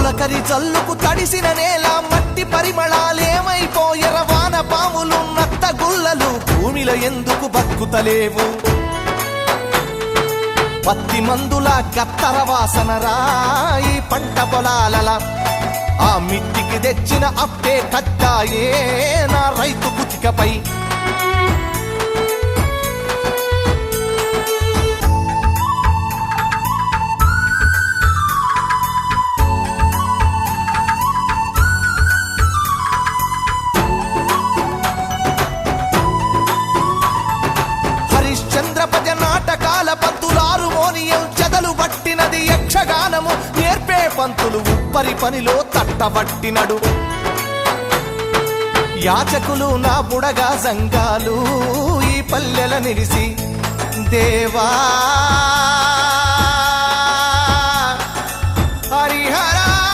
తొలకరి జల్లుకు తడిసిన నేల మట్టి పరిమళాలేమైపోయెర వాన పాములు నత్త గుల్లలు భూమిలో ఎందుకు బతుకుతలేవు పత్తి మందుల గత్తర వాసన రాయి పంట పొలాలల ఆ మిట్టికి తెచ్చిన అప్పే కట్టాయే నా రైతు కుతికపై హరిశ్చంద్రపజ నాటకాల పంతులారు మోనియం చెదలు పట్టినది యక్షగానము నేర్పే పంతులు ఉప్పరి పనిలో తట్టబట్టినడు యాచకులు నా బుడగా సంఘాలు ఈ పల్లెల నిలిసి దేవా